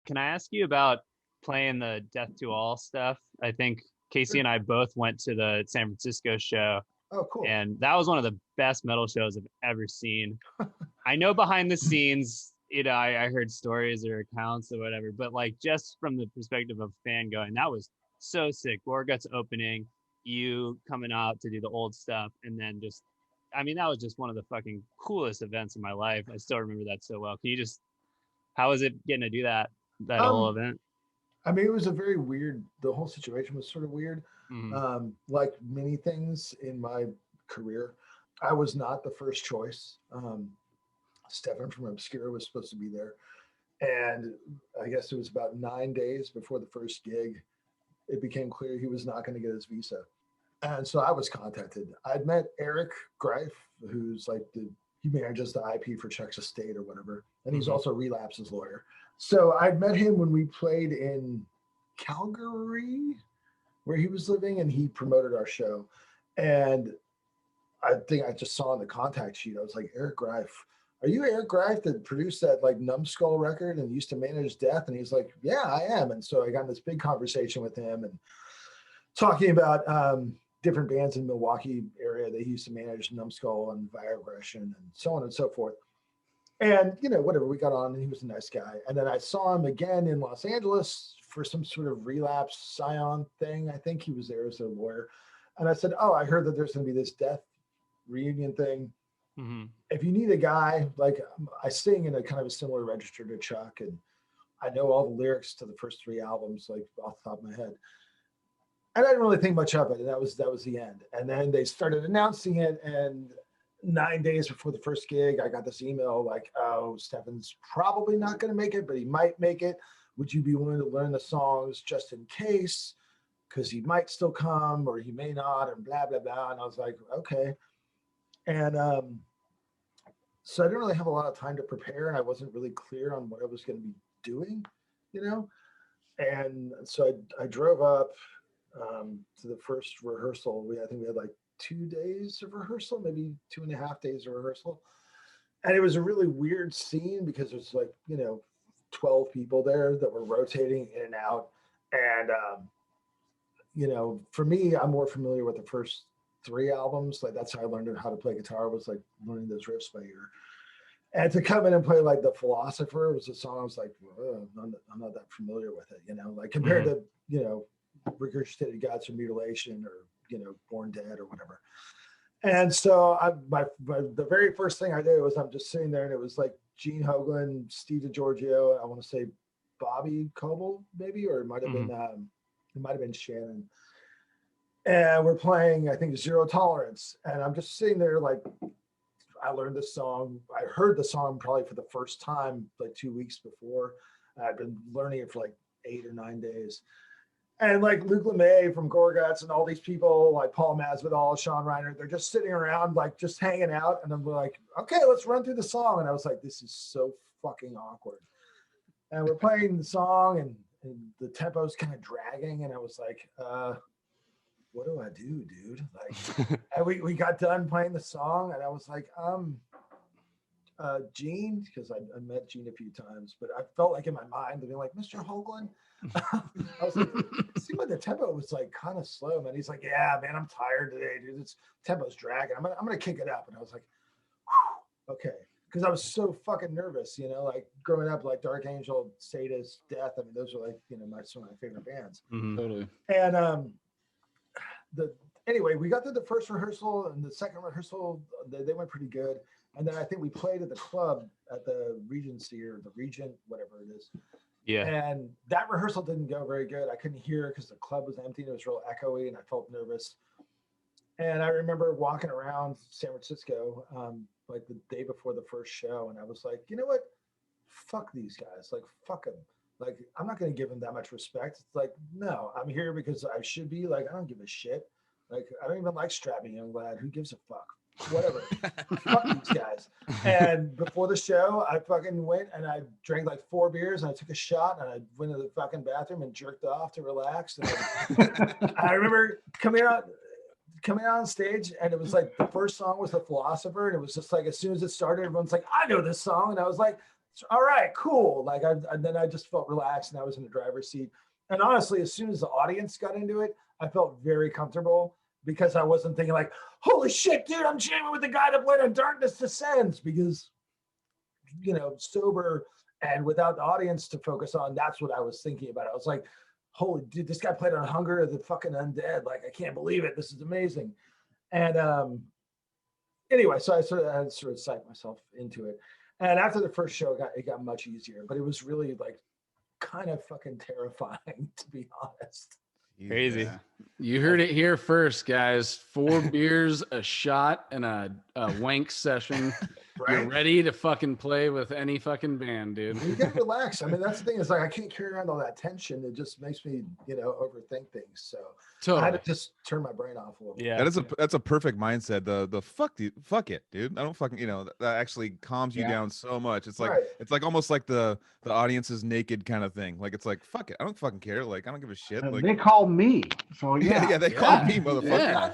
can I ask you about playing the Death to All stuff? I think Casey Sure. and I both went to the San Francisco show, Oh, cool. and that was one of the best metal shows I've ever seen. I know behind the scenes, I heard stories or accounts or whatever, but like just from the perspective of fan going, that was so sick. Gorgut's opening, you coming out to do the old stuff, and then just, I mean, that was just one of the fucking coolest events of my life. I still remember that so well. Can you just, how was it getting to do that whole Um, event? I mean, it was a very weird. The whole situation was sort of weird. Mm-hmm. Like many things in my career, I was not the first choice. Stefan from Obscura was supposed to be there, and I guess it was about 9 days before the first gig. It became clear he was not going to get his visa, and so I was contacted. I'd met Eric Greif, who's like he manages the IP for Texas State or whatever, and he's Mm-hmm. also Relapse's lawyer. So I'd met him when we played in Calgary, where he was living, and he promoted our show. And I think I just saw on the contact sheet, I was like, Eric Greif, are you Eric Greif that produced that like Numbskull record and used to manage Death? And he's like, yeah, I am. And so I got in this big conversation with him and talking about different bands in the Milwaukee area that he used to manage, Numbskull and Viaggression and so on and so forth. And, whatever, we got on and he was a nice guy. And then I saw him again in Los Angeles for some sort of relapse Scion thing. I think he was there as a lawyer. And I said, oh, I heard that there's going to be this Death reunion thing. Mm-hmm. If you need a guy, like I sing in a kind of a similar register to Chuck, and I know all the lyrics to the first 3 albums, like off the top of my head. And I didn't really think much of it. And that was the end. And then they started announcing it. And 9 days before the first gig, I got this email like, oh, Stefan's probably not going to make it, but he might make it. Would you be willing to learn the songs just in case? Because he might still come or he may not, and blah, blah, blah. And I was like, okay. And so I didn't really have a lot of time to prepare, and I wasn't really clear on what I was going to be doing, And so I drove up to the first rehearsal. I think we had like 2 days of rehearsal, maybe 2.5 days of rehearsal. And it was a really weird scene because there's like, 12 people there that were rotating in and out. And, for me, I'm more familiar with the first 3 albums. Like that's how I learned how to play guitar, was like learning those riffs by ear. And to come in and play like The Philosopher was a song I was like, I'm not that familiar with it, like compared Mm-hmm. to, Regurgitated Gods of Mutilation or, Born Dead or whatever. And so the very first thing I did was I'm just sitting there and it was like Gene Hoglan, Steve DiGiorgio, I want to say Bobby Coble maybe, or it might have been Shannon. And we're playing, I think, Zero Tolerance. And I'm just sitting there like, I learned this song. I heard the song probably for the first time like 2 weeks before. I'd been learning it for like 8 or 9 days. And like Luke LeMay from Gorguts and all these people, like Paul Masvidal, Sean Reiner, they're just sitting around, like just hanging out. And I'm like, okay, let's run through the song. And I was like, this is so fucking awkward. And we're playing the song and the tempo's kind of dragging. And I was like, what do I do, dude? Like, and we got done playing the song and I was like, Gene, because I met Gene a few times, but I felt like in my mind, being like, Mr. Hoagland. I was like, it seemed like the tempo was like kind of slow, man. He's like, yeah, man, I'm tired today, dude. It's tempo's dragging. I'm gonna kick it up. And I was like, okay. Because I was so fucking nervous, like growing up, like Dark Angel, Sadist, Death. I mean, those are like, some of my favorite bands. Mm-hmm. Totally. And anyway, we got through the first rehearsal and the second rehearsal, they went pretty good. And then I think we played at the club at the Regency or the Regent, whatever it is. Yeah. And that rehearsal didn't go very good. I couldn't hear because the club was empty and it was real echoey and I felt nervous. And I remember walking around San Francisco like the day before the first show. And I was like, you know what? Fuck these guys. Like, fuck them. Like, I'm not going to give them that much respect. It's like, no, I'm here because I should be. Like, I don't give a shit. Like, I don't even like strapping young lad. Who gives a fuck? Whatever. Fuck these guys. And before the show, I fucking went and I drank like 4 beers and I took a shot and I went to the fucking bathroom and jerked off to relax. And I remember coming out on stage and it was like the first song was The Philosopher. And it was just like, as soon as it started, everyone's like, I know this song. And I was like, all right, cool. Like then I just felt relaxed and I was in the driver's seat. And honestly, as soon as the audience got into it, I felt very comfortable because I wasn't thinking like, holy shit, dude, I'm jamming with the guy that played on Darkness Descends, because, sober and without the audience to focus on, that's what I was thinking about. I was like, holy dude, this guy played on Hunger of the fucking Undead. Like, I can't believe it. This is amazing. And anyway, so I sort of psyched myself into it. And after the first show, it got much easier, but it was really like kind of fucking terrifying, to be honest. Crazy. Yeah. You heard it here first, guys. 4 beers, a shot, and a wank session. Right? You're ready to fucking play with any fucking band, dude. You get relaxed. I mean, that's the thing, is like, I can't carry around all that tension. It just makes me, overthink things. So totally. I had to just turn my brain off a little bit. Yeah, that's a perfect mindset. The fuck it, dude. I don't fucking, that actually calms you down so much. It's like, it's like almost like the audience is naked kind of thing. Like, it's like, fuck it. I don't fucking care. Like, I don't give a shit. Like, they call me. So yeah. They call me, motherfucker. Yeah.